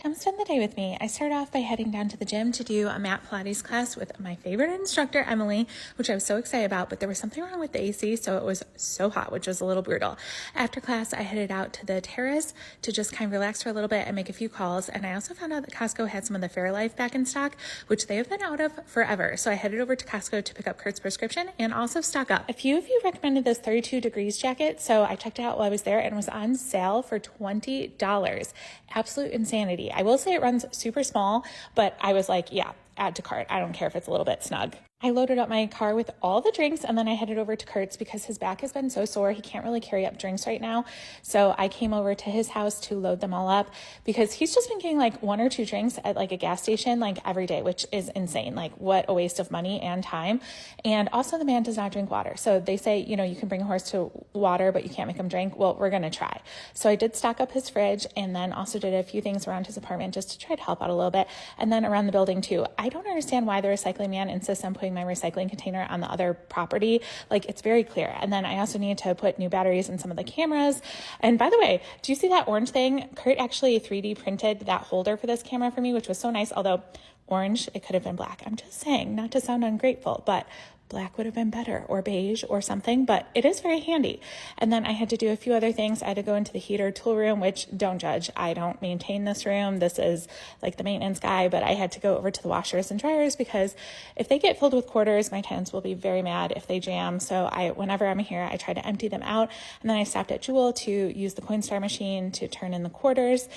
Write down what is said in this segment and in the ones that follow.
Come spend the day with me. I started off by heading down to the gym to do a mat Pilates class with my favorite instructor, Emily, which I was so excited about, but there was something wrong with the AC, so it was so hot, which was a little brutal. After class, I headed out to the terrace to just kind of relax for a little bit and make a few calls, and I also found out that Costco had some of the Fairlife back in stock, which they have been out of forever. So I headed over to Costco to pick up Kurt's prescription and also stock up. A few of you recommended this 32 degrees jacket, so I checked it out while I was there and it was on sale for $20. Absolute insanity. I will say it runs super small, but I was like, yeah, add to cart. I don't care if it's a little bit snug. I loaded up my car with all the drinks and then I headed over to Kurt's because his back has been so sore. He can't really carry up drinks right now. So I came over to his house to load them all up because he's just been getting like one or two drinks at like a gas station like every day, which is insane. Like what a waste of money and time. And also the man does not drink water. So they say, you know, you can bring a horse to water, but you can't make him drink. Well, we're going to try. So I did stock up his fridge and then also did a few things around his apartment just to try to help out a little bit. And then around the building too. I don't understand why the recycling man insists on putting my recycling container on the other property. Like it's very clear. And then I also need to put new batteries in some of the cameras. And by the way, do you see that orange thing? Kurt actually 3D printed that holder for this camera for me, which was so nice. Although orange, it could have been black. I'm just saying, not to sound ungrateful, but black would have been better, or beige or something, but it is very handy. And then I had to do a few other things. I had to go into the heater tool room, which don't judge. I don't maintain this room. This is like the maintenance guy, but I had to go over to the washers and dryers because if they get filled with quarters, my tenants will be very mad if they jam. So whenever I'm here, I try to empty them out. And then I stopped at Jewel to use the Coinstar machine to turn in the quarters.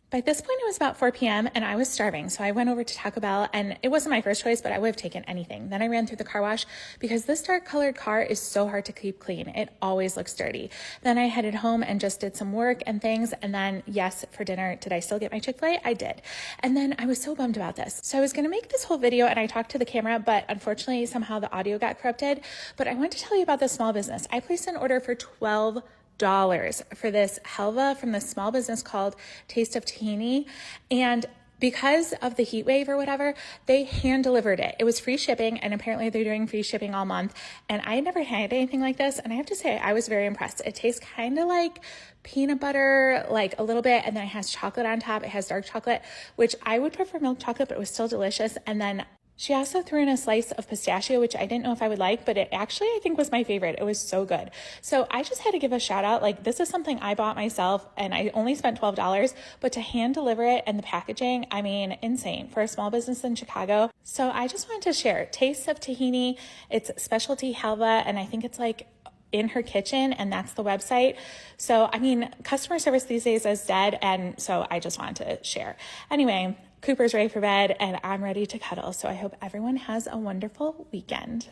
By this point, it was about 4 p.m. and I was starving. So I went over to Taco Bell and it wasn't my first choice, but I would have taken anything. Then I ran through the car wash because this dark colored car is so hard to keep clean. It always looks dirty. Then I headed home and just did some work and things. And then yes, for dinner, did I still get my Chick-fil-A? I did. And then I was so bummed about this. So I was going to make this whole video and I talked to the camera, but unfortunately somehow the audio got corrupted. But I want to tell you about this small business. I placed an order for $12 for this halva from this small business called Taste of Tahini. And because of the heat wave or whatever, they hand delivered it. It was free shipping, and apparently they're doing free shipping all month. And I had never had anything like this, and I have to say, I was very impressed. It tastes kind of like peanut butter, like a little bit, and then it has chocolate on top. It has dark chocolate, which I would prefer milk chocolate, but it was still delicious. And then she also threw in a slice of pistachio, which I didn't know if I would like, but it actually, I think, was my favorite. It was so good. So I just had to give a shout out. Like, this is something I bought myself, and I only spent $12, but to hand deliver it and the packaging, I mean, insane for a small business in Chicago. So I just wanted to share Taste of Tahini. It's specialty halva, and I think it's like in her kitchen, and that's the website. So, I mean, customer service these days is dead, and so I just wanted to share. Anyway, Cooper's ready for bed and I'm ready to cuddle. So I hope everyone has a wonderful weekend.